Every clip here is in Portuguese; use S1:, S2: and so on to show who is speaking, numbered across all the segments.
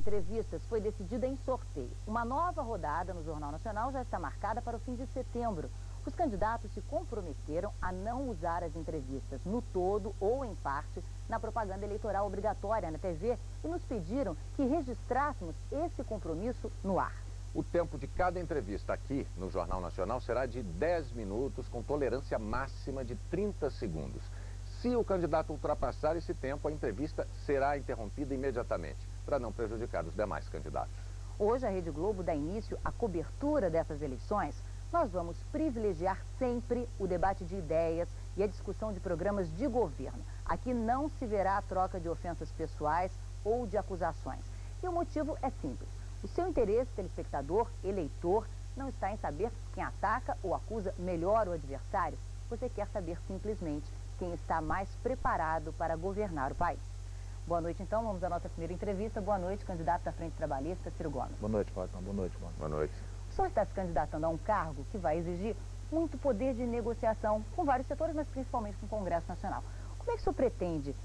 S1: entrevistas foi decidida em sorteio. Uma nova rodada no Jornal Nacional já está marcada para o fim de setembro. Os candidatos se comprometeram a não usar as entrevistas no todo ou em parte na propaganda eleitoral obrigatória na TV e nos pediram que registrássemos esse compromisso no ar.
S2: O tempo de cada entrevista aqui no Jornal Nacional será de 10 minutos, com tolerância máxima de 30 segundos. Se o candidato ultrapassar esse tempo, a entrevista será interrompida imediatamente, para não prejudicar os demais candidatos.
S1: Hoje a Rede Globo dá início à cobertura dessas eleições. Nós vamos privilegiar sempre o debate de ideias e a discussão de programas de governo. Aqui não se verá a troca de ofensas pessoais ou de acusações. E o motivo é simples. O seu interesse, telespectador, eleitor, não está em saber quem ataca ou acusa melhor o adversário. Você quer saber simplesmente quem está mais preparado para governar o país. Boa noite, então. Vamos à nossa primeira entrevista. Boa noite, candidato da Frente Trabalhista, Ciro Gomes.
S3: Boa noite, Fátima. Boa noite, mano.
S2: Boa noite.
S1: O senhor está se candidatando a um cargo que vai exigir muito poder de negociação com vários setores, mas principalmente com o Congresso Nacional. Como é que o senhor pretende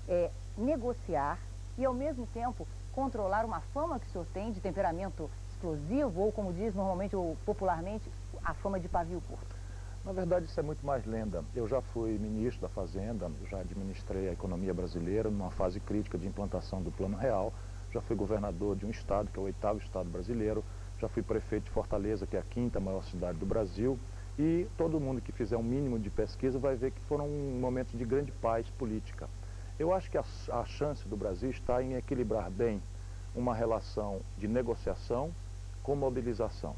S1: negociar e, ao mesmo tempo, controlar uma fama que o senhor tem de temperamento explosivo ou, como diz normalmente ou popularmente, a fama de pavio curto?
S3: Na verdade, isso é muito mais lenda. Eu já fui ministro da Fazenda, já administrei a economia brasileira numa fase crítica de implantação do Plano Real, já fui governador de um estado, que é o 8º estado brasileiro, já fui prefeito de Fortaleza, que é a 5ª maior cidade do Brasil, e todo mundo que fizer um mínimo de pesquisa vai ver que foram momentos de grande paz política. Eu acho que a chance do Brasil está em equilibrar bem uma relação de negociação com mobilização.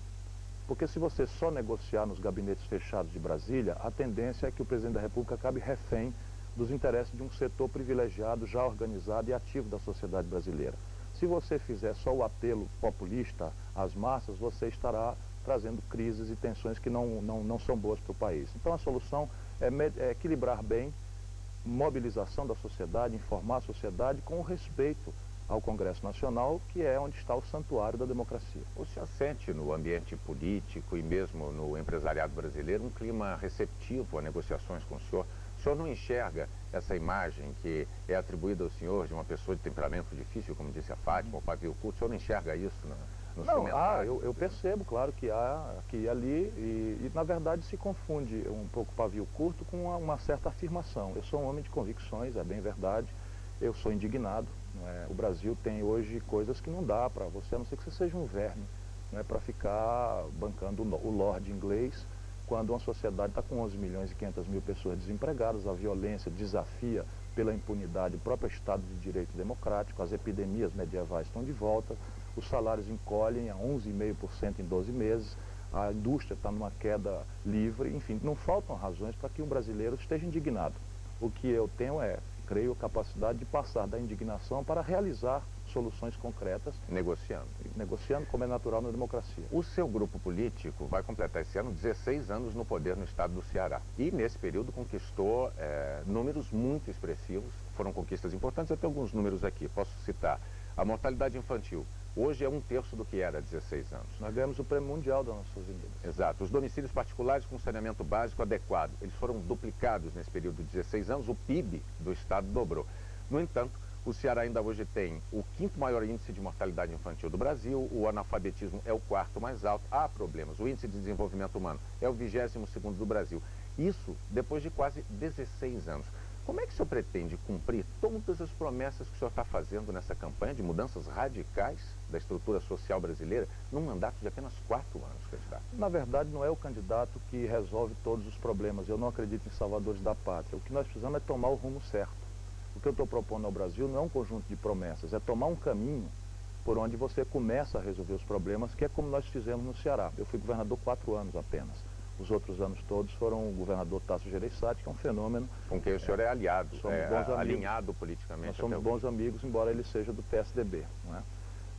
S3: Porque se você só negociar nos gabinetes fechados de Brasília, a tendência é que o presidente da República acabe refém dos interesses de um setor privilegiado, já organizado e ativo da sociedade brasileira. Se você fizer só o apelo populista às massas, você estará trazendo crises e tensões que não são boas para o país. Então a solução é equilibrar bem mobilização da sociedade, informar a sociedade com o respeito ao Congresso Nacional, que é onde está o santuário da democracia.
S2: O senhor sente no ambiente político e mesmo no empresariado brasileiro um clima receptivo a negociações com o senhor? O senhor não enxerga essa imagem que é atribuída ao senhor de uma pessoa de temperamento difícil, como disse a Fátima, o pavio curto? O senhor não enxerga isso no seu comentário?
S3: Eu percebo, claro, que há aqui e ali, e na verdade se confunde um pouco o pavio curto com uma certa afirmação. Eu sou um homem de convicções, é bem verdade, eu sou indignado. O Brasil tem hoje coisas que não dá para você, a não ser que você seja um verme, para ficar bancando o Lorde inglês, quando uma sociedade está com 11 milhões e 500 mil pessoas desempregadas, a violência desafia pela impunidade o próprio Estado de Direito Democrático, as epidemias medievais estão de volta, os salários encolhem a 11,5% em 12 meses, a indústria está numa queda livre, enfim, não faltam razões para que um brasileiro esteja indignado. O que eu tenho creio, a capacidade de passar da indignação para realizar soluções concretas. Negociando, como é natural na democracia.
S2: O seu grupo político vai completar esse ano 16 anos no poder no estado do Ceará. E nesse período conquistou números muito expressivos, foram conquistas importantes. Eu tenho alguns números aqui, posso citar. A mortalidade infantil hoje é 1/3 do que era há 16 anos.
S3: Nós ganhamos o Prêmio Mundial das Nações Unidas.
S2: Exato. Os domicílios particulares com saneamento básico adequado, eles foram duplicados nesse período de 16 anos, o PIB do estado dobrou. No entanto, o Ceará ainda hoje tem o 5º maior índice de mortalidade infantil do Brasil, o analfabetismo é o 4º mais alto, há problemas. O índice de desenvolvimento humano é o 22º do Brasil. Isso depois de quase 16 anos. Como é que o senhor pretende cumprir todas as promessas que o senhor está fazendo nessa campanha de mudanças radicais da estrutura social brasileira num mandato de apenas 4 anos, candidato?
S3: Na verdade, não é o candidato que resolve todos os problemas. Eu não acredito em salvadores da pátria. O que nós precisamos é tomar o rumo certo. O que eu estou propondo ao Brasil não é um conjunto de promessas, é tomar um caminho por onde você começa a resolver os problemas, que é como nós fizemos no Ceará. Eu fui governador 4 anos apenas. Os outros anos todos foram o governador Tasso Gereissati, que é um fenômeno.
S2: Com quem o senhor é aliado, alinhado politicamente.
S3: Nós somos bons amigos, embora ele seja do PSDB. Não é?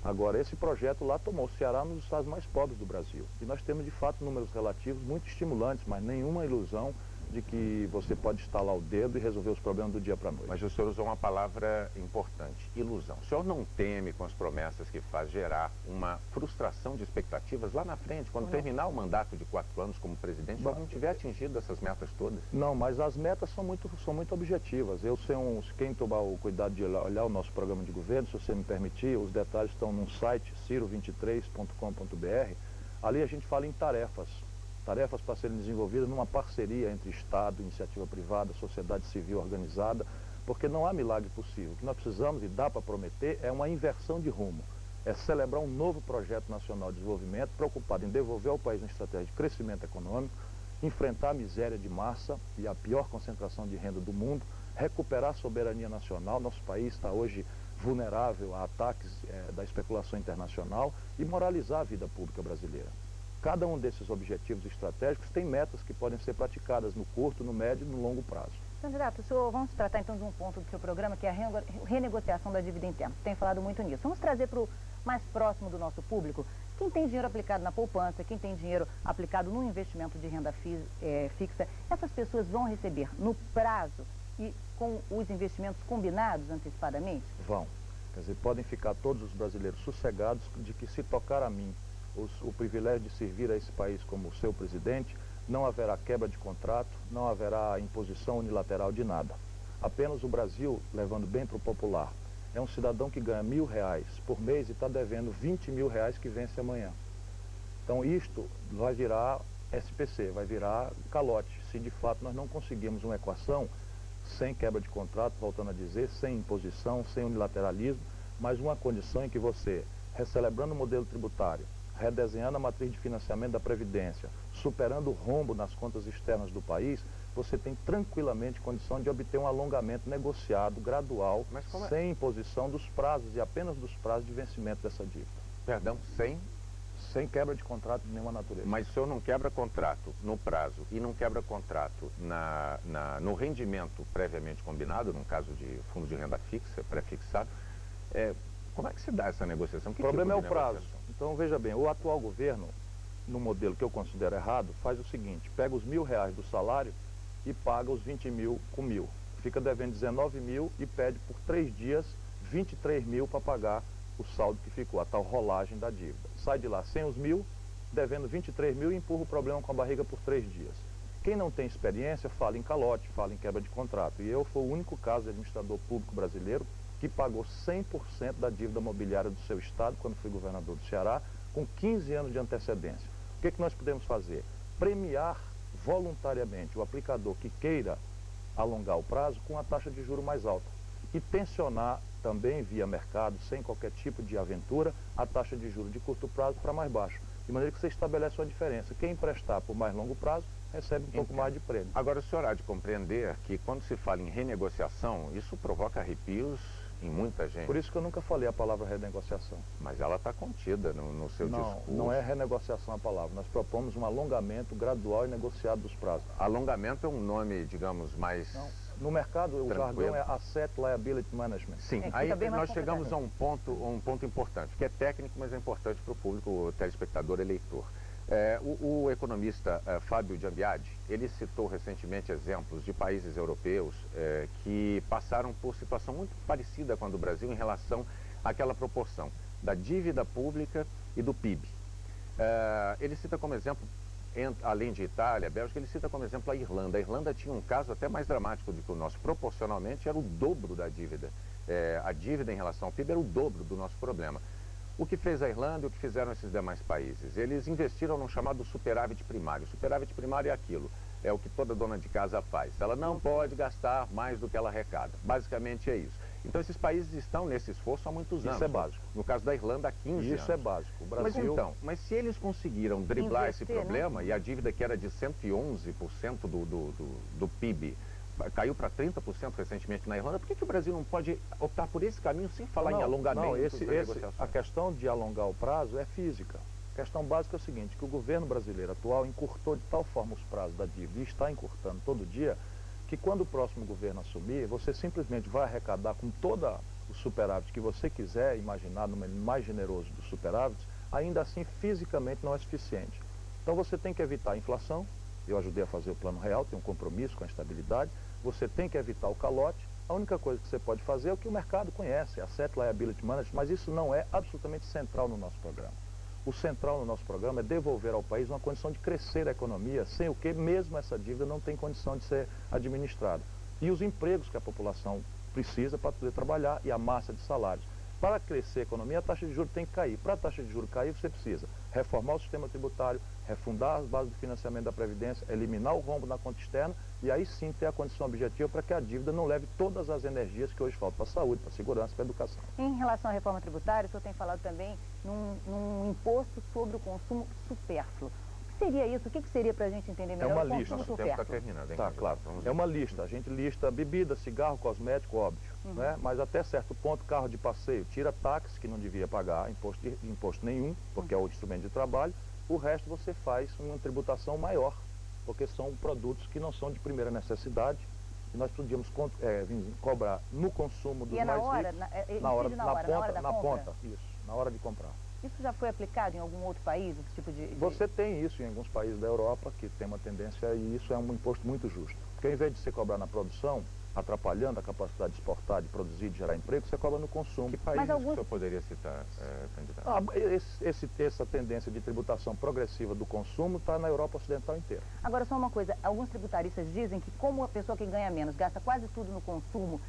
S3: Agora, esse projeto lá tomou o Ceará nos estados mais pobres do Brasil. E nós temos, de fato, números relativos muito estimulantes, mas nenhuma ilusão de que você pode estalar o dedo e resolver os problemas do dia para a noite.
S2: Mas o senhor usou uma palavra importante, ilusão. O senhor não teme com as promessas que faz gerar uma frustração de expectativas lá na frente, quando terminar o mandato de 4 anos como presidente, o senhor não tiver atingido essas metas todas?
S3: Não, mas as metas são muito objetivas. Quem tomar o cuidado de olhar o nosso programa de governo, se você me permitir, os detalhes estão no site ciro23.com.br. Ali a gente fala em tarefas para serem desenvolvidas numa parceria entre Estado, iniciativa privada, sociedade civil organizada, porque não há milagre possível. O que nós precisamos, e dá para prometer, é uma inversão de rumo. É celebrar um novo projeto nacional de desenvolvimento preocupado em devolver ao país uma estratégia de crescimento econômico, enfrentar a miséria de massa e a pior concentração de renda do mundo, recuperar a soberania nacional. Nosso país está hoje vulnerável a ataques da especulação internacional e moralizar a vida pública brasileira. Cada um desses objetivos estratégicos tem metas que podem ser praticadas no curto, no médio e no longo prazo.
S1: Candidato, vamos tratar então de um ponto do seu programa, que é a renegociação da dívida interna. Você tem falado muito nisso. Vamos trazer para o mais próximo do nosso público. Quem tem dinheiro aplicado na poupança, quem tem dinheiro aplicado no investimento de renda fixa, essas pessoas vão receber no prazo e com os investimentos combinados antecipadamente?
S3: Vão. Quer dizer, podem ficar todos os brasileiros sossegados de que, se tocar a mim o privilégio de servir a esse país como seu presidente, não haverá quebra de contrato, não haverá imposição unilateral de nada. Apenas o Brasil, levando bem para o popular, é um cidadão que ganha R$1.000 por mês e está devendo R$20.000 que vence amanhã. Então isto vai virar SPC, vai virar calote, se de fato nós não conseguirmos uma equação sem quebra de contrato, voltando a dizer, sem imposição, sem unilateralismo, mas uma condição em que você, recelebrando o modelo tributário, redesenhando a matriz de financiamento da Previdência, superando o rombo nas contas externas do país, você tem tranquilamente condição de obter um alongamento negociado, gradual, sem imposição dos prazos e apenas dos prazos de vencimento dessa dívida.
S2: Perdão,
S3: Sem quebra de contrato de nenhuma natureza.
S2: Mas o senhor não quebra contrato no prazo e não quebra contrato no rendimento previamente combinado, no caso de fundo de renda fixa, pré-fixado, como é que se dá essa negociação?
S3: O problema é o prazo. Então, veja bem, o atual governo, no modelo que eu considero errado, faz o seguinte: pega os R$1.000 do salário e paga os 20.000 com 1.000. Fica devendo 19.000 e pede por 3 dias 23.000 para pagar o saldo que ficou, a tal rolagem da dívida. Sai de lá sem os 1.000, devendo 23.000 e empurra o problema com a barriga por 3 dias. Quem não tem experiência fala em calote, fala em quebra de contrato. E eu fui o único caso de administrador público brasileiro que pagou 100% da dívida mobiliária do seu estado, quando fui governador do Ceará, com 15 anos de antecedência. O que nós podemos fazer? Premiar voluntariamente o aplicador que queira alongar o prazo com a taxa de juros mais alta. E tensionar também via mercado, sem qualquer tipo de aventura, a taxa de juros de curto prazo para mais baixo. De maneira que você estabelece uma diferença. Quem emprestar por mais longo prazo recebe um pouco mais de prêmio.
S2: Agora, o senhor há de compreender que quando se fala em renegociação, isso provoca arrepios em muita gente.
S3: Por isso que eu nunca falei a palavra renegociação.
S2: Mas ela está contida no seu discurso.
S3: Não é renegociação a palavra. Nós propomos um alongamento gradual e negociado dos prazos.
S2: Alongamento é um nome, digamos, mais...
S3: Não. No mercado, o jargão é Asset Liability Management.
S2: Sim, aí nós chegamos a um ponto importante, que é técnico, mas é importante para o público, o telespectador, eleitor. O economista Fábio Giambiadi, ele citou recentemente exemplos de países europeus que passaram por situação muito parecida com a do Brasil em relação àquela proporção da dívida pública e do PIB. Ele cita como exemplo, além de Itália, Bélgica, ele cita como exemplo a Irlanda. A Irlanda tinha um caso até mais dramático do que o nosso. Proporcionalmente era o dobro da dívida. A dívida em relação ao PIB era o dobro do nosso problema. O que fez a Irlanda e o que fizeram esses demais países? Eles investiram no chamado superávit primário. O superávit primário é aquilo, é o que toda dona de casa faz. Ela não pode gastar mais do que ela arrecada. Basicamente é isso. Então esses países estão nesse esforço há muitos anos.
S3: Isso é básico.
S2: No caso da Irlanda, há 15 anos.
S3: Isso é básico. O Brasil...
S2: Mas se eles conseguiram driblar esse problema, né? E a dívida que era de 111% do PIB caiu para 30% recentemente na Irlanda, por que o Brasil não pode optar por esse caminho sem falar em alongamento?
S3: A questão de alongar o prazo é física. A questão básica é o seguinte, que o governo brasileiro atual encurtou de tal forma os prazos da dívida e está encurtando todo dia, que quando o próximo governo assumir, você simplesmente vai arrecadar com toda o superávit que você quiser imaginar, no mais generoso dos superávites, ainda assim fisicamente não é suficiente. Então você tem que evitar a inflação, eu ajudei a fazer o Plano Real, tem um compromisso com a estabilidade, você tem que evitar o calote. A única coisa que você pode fazer é o que o mercado conhece, Asset Liability Management, mas isso não é absolutamente central no nosso programa. O central no nosso programa é devolver ao país uma condição de crescer a economia, sem o que mesmo essa dívida não tem condição de ser administrada. E os empregos que a população precisa para poder trabalhar e a massa de salários. Para crescer a economia, a taxa de juros tem que cair. Para a taxa de juros cair, você precisa reformar o sistema tributário, refundar as bases do financiamento da Previdência, eliminar o rombo na conta externa e aí sim ter a condição objetiva para que a dívida não leve todas as energias que hoje faltam para a saúde, para a segurança, para a educação.
S1: Em relação à reforma tributária, o senhor tem falado também num imposto sobre o consumo supérfluo. O que seria isso? O que seria para a gente entender melhor?
S3: É uma
S1: o
S3: lista.
S1: consumo
S2: Nosso tempo está
S1: supérfluo?
S2: terminando, hein?
S3: Tá, claro. É uma lista. A gente lista bebida, cigarro, cosmético, óbvio. Né? Mas até certo ponto, carro de passeio, tira táxi, que não devia pagar imposto nenhum, porque é outro instrumento de trabalho. O resto você faz uma tributação maior, porque são produtos que não são de primeira necessidade. E nós podíamos cobrar no consumo dos
S1: E é
S3: mais
S1: na hora?
S3: ricos.
S1: Na hora da compra?
S3: Ponta, isso, na hora de comprar.
S1: Isso já foi aplicado em algum outro país, esse tipo de...
S3: Você tem isso em alguns países da Europa, que tem uma tendência, e isso é um imposto muito justo. Porque ao invés de você cobrar na produção, atrapalhando a capacidade de exportar, de produzir, de gerar emprego, você cobra no consumo.
S2: Que países que o senhor poderia citar, candidato?
S3: Essa tendência de tributação progressiva do consumo está na Europa Ocidental inteira.
S1: Agora, só uma coisa, alguns tributaristas dizem que como a pessoa que ganha menos gasta quase tudo no consumo,